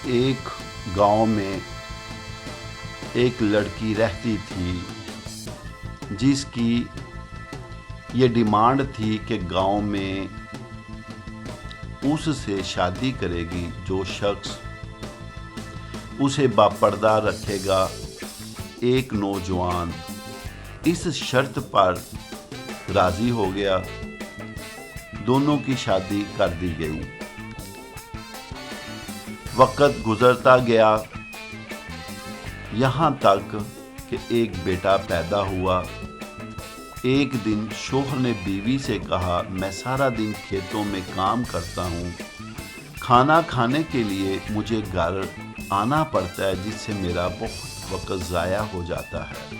ایک گاؤں میں ایک لڑکی رہتی تھی جس کی یہ ڈیمانڈ تھی کہ گاؤں میں اس سے شادی کرے گی جو شخص اسے باپردہ رکھے گا، ایک نوجوان اس شرط پر راضی ہو گیا۔ دونوں کی شادی کر دی گئی۔ وقت گزرتا گیا، یہاں تک کہ ایک بیٹا پیدا ہوا۔ ایک دن شوہر نے بیوی سے کہا، میں سارا دن کھیتوں میں کام کرتا ہوں، کھانا کھانے کے لیے مجھے گھر آنا پڑتا ہے، جس سے میرا بہت وقت ضائع ہو جاتا ہے۔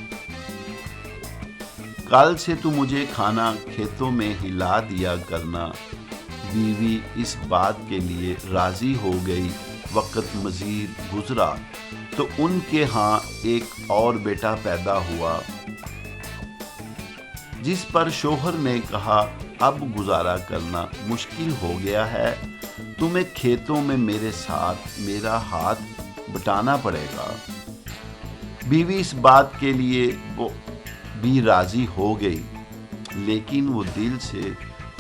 کل سے تو مجھے کھانا کھیتوں میں ہلا دیا کرنا۔ بیوی اس بات کے لیے راضی ہو گئی۔ وقت مزید گزرا تو ان کے ہاں ایک اور بیٹا پیدا ہوا، جس پر شوہر نے کہا، اب گزارا کرنا مشکل ہو گیا ہے، تمہیں کھیتوں میں میرے ساتھ میرا ہاتھ بٹانا پڑے گا۔ بیوی اس بات کے لیے وہ بھی راضی ہو گئی، لیکن وہ دل سے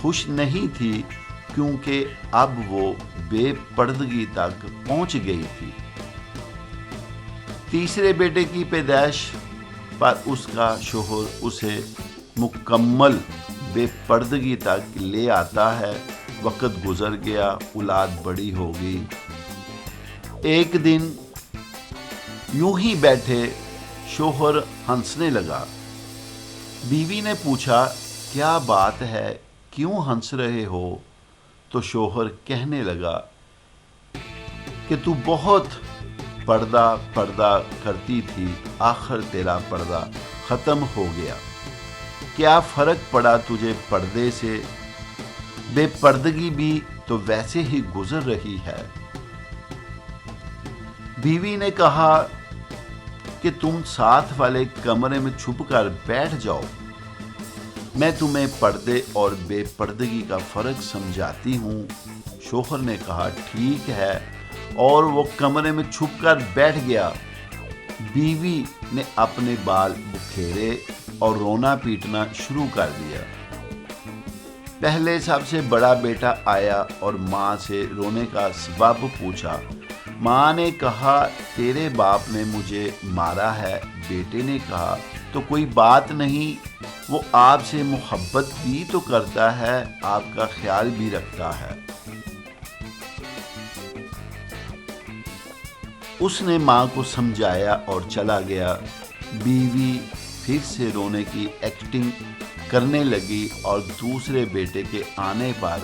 خوش نہیں تھی، کیونکہ اب وہ بے پردگی تک پہنچ گئی تھی۔ تیسرے بیٹے کی پیدائش پر اس کا شوہر اسے مکمل بے پردگی تک لے آتا ہے۔ وقت گزر گیا، اولاد بڑی ہوگی۔ ایک دن یوں ہی بیٹھے شوہر ہنسنے لگا۔ بیوی نے پوچھا، کیا بات ہے، کیوں ہنس رہے ہو؟ تو شوہر کہنے لگا کہ تو بہت پردہ کرتی تھی، آخر تیرا پردہ ختم ہو گیا۔ کیا فرق پڑا تجھے پردے سے؟ بے پردگی بھی تو ویسے ہی گزر رہی ہے۔ بیوی نے کہا کہ تم ساتھ والے کمرے میں چھپ کر بیٹھ جاؤ، میں تمہیں پردے اور بے پردگی کا فرق سمجھاتی ہوں۔ شوہر نے کہا، ٹھیک ہے، اور وہ کمرے میں چھپ کر بیٹھ گیا۔ بیوی نے اپنے بال بکھیرے اور رونا پیٹنا شروع کر دیا۔ پہلے سب سے بڑا بیٹا آیا اور ماں سے رونے کا سبب پوچھا۔ ماں نے کہا، تیرے باپ نے مجھے مارا ہے۔ بیٹے نے کہا، تو کوئی بات نہیں، وہ آپ سے محبت بھی تو کرتا ہے، آپ کا خیال بھی رکھتا ہے۔ اس نے ماں کو سمجھایا اور چلا گیا۔ بیوی پھر سے رونے کی ایکٹنگ کرنے لگی اور دوسرے بیٹے کے آنے پر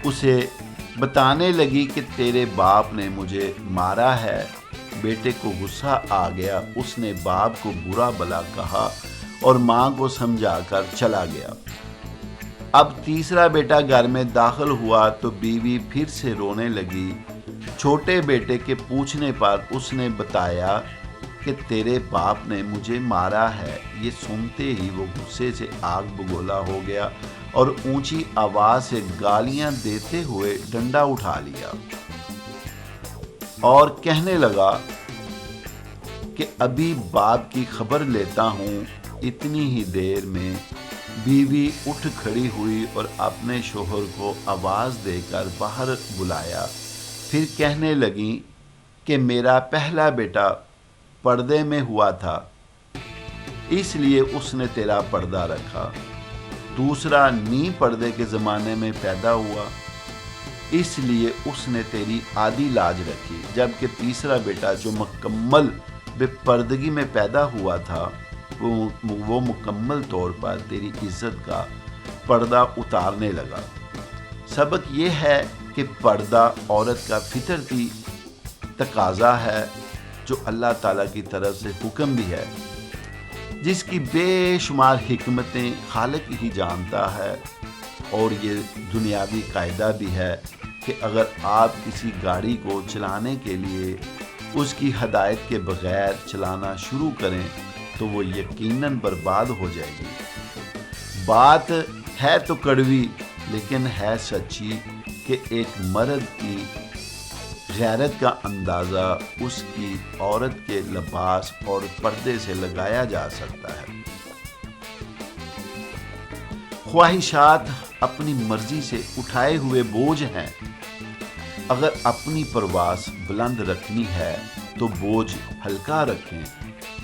اسے بتانے لگی کہ تیرے باپ نے مجھے مارا ہے۔ بیٹے کو غصہ آ گیا، اس نے باپ کو برا بھلا کہا اور ماں کو سمجھا کر چلا گیا۔ اب تیسرا بیٹا گھر میں داخل ہوا تو بیوی پھر سے رونے لگی۔ چھوٹے بیٹے کے پوچھنے پر اس نے بتایا کہ تیرے باپ نے مجھے مارا ہے۔ یہ سنتے ہی وہ غصے سے آگ بگولا ہو گیا اور اونچی آواز سے گالیاں دیتے ہوئے ڈنڈا اٹھا لیا اور کہنے لگا کہ ابھی باپ کی خبر لیتا ہوں۔ اتنی ہی دیر میں بیوی اٹھ کھڑی ہوئی اور اپنے شوہر کو آواز دے کر باہر بلایا۔ پھر کہنے لگی کہ میرا پہلا بیٹا پردے میں ہوا تھا، اس لیے اس نے تیرا پردہ رکھا۔ دوسرا نیم پردے کے زمانے میں پیدا ہوا، اس لیے اس نے تیری آدھی لاج رکھی، جبکہ تیسرا بیٹا جو مکمل بے پردگی میں پیدا ہوا تھا وہ مکمل طور پر تیری عزت کا پردہ اتارنے لگا۔ سبق یہ ہے کہ پردہ عورت کا فطرتی تقاضا ہے، جو اللہ تعالیٰ کی طرف سے حکم بھی ہے، جس کی بے شمار حکمتیں خالق ہی جانتا ہے۔ اور یہ دنیاوی قاعدہ بھی ہے کہ اگر آپ کسی گاڑی کو چلانے کے لیے اس کی ہدایت کے بغیر چلانا شروع کریں تو وہ یقیناً برباد ہو جائے گی۔ بات ہے تو کڑوی، لیکن ہے سچی کہ ایک مرد کی غیرت کا اندازہ اس کی عورت کے لباس اور پردے سے لگایا جا سکتا ہے۔ خواہشات اپنی مرضی سے اٹھائے ہوئے بوجھ ہیں۔ اگر اپنی پرواز بلند رکھنی ہے تو بوجھ ہلکا رکھیں،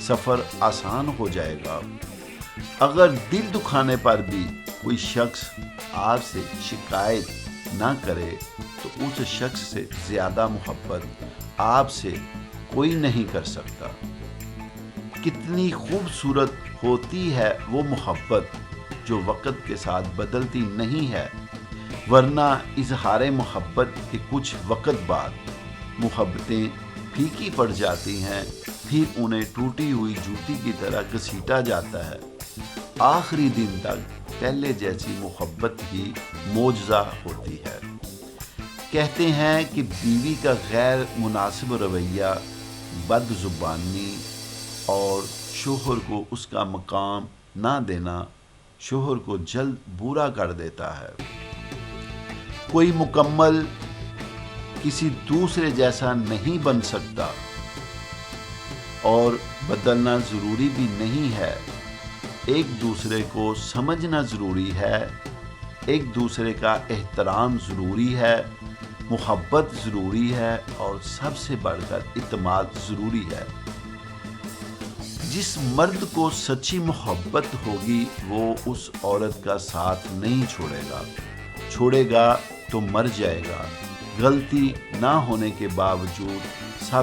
سفر آسان ہو جائے گا۔ اگر دل دکھانے پر بھی کوئی شخص آپ سے شکایت نہ کرے تو اس شخص سے زیادہ محبت آپ سے کوئی نہیں کر سکتا۔ کتنی خوبصورت ہوتی ہے وہ محبت جو وقت کے ساتھ بدلتی نہیں ہے، ورنہ اظہار محبت کے کچھ وقت بعد محبتیں پھیکی پڑ جاتی ہیں، پھر انہیں ٹوٹی ہوئی جوتی کی طرح گھسیٹا جاتا ہے۔ آخری دن تک پہلے جیسی محبت ہی معجزہ ہوتی ہے۔ کہتے ہیں کہ بیوی کا غیر مناسب رویہ، بد زبانی اور شوہر کو اس کا مقام نہ دینا شوہر کو جلد برا کر دیتا ہے۔ کوئی مکمل کسی دوسرے جیسا نہیں بن سکتا اور بدلنا ضروری بھی نہیں ہے۔ ایک دوسرے کو سمجھنا ضروری ہے، ایک دوسرے کا احترام ضروری ہے، محبت ضروری ہے اور سب سے بڑھ کر اعتماد ضروری ہے۔ جس مرد کو سچی محبت ہوگی وہ اس عورت کا ساتھ نہیں چھوڑے گا تو مر جائے گا۔ غلطی نہ ہونے کے باوجود، سب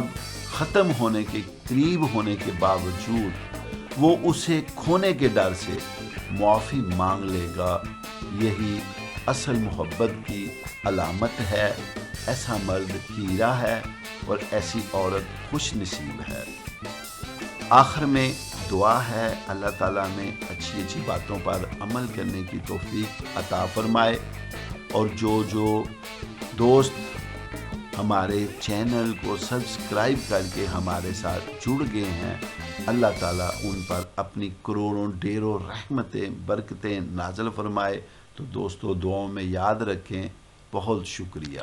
ختم ہونے کے قریب ہونے کے باوجود وہ اسے کھونے کے ڈر سے معافی مانگ لے گا۔ یہی اصل محبت کی علامت ہے۔ ایسا مرد ہیرا ہے اور ایسی عورت خوش نصیب ہے۔ آخر میں دعا ہے اللہ تعالیٰ نے اچھی باتوں پر عمل کرنے کی توفیق عطا فرمائے، اور جو دوست ہمارے چینل کو سبسکرائب کر کے ہمارے ساتھ جڑ گئے ہیں، اللہ تعالیٰ ان پر اپنی کروڑوں ڈھیروں رحمتیں برکتیں نازل فرمائے۔ تو دوستو دعاؤں میں یاد رکھیں۔ بہت شکریہ۔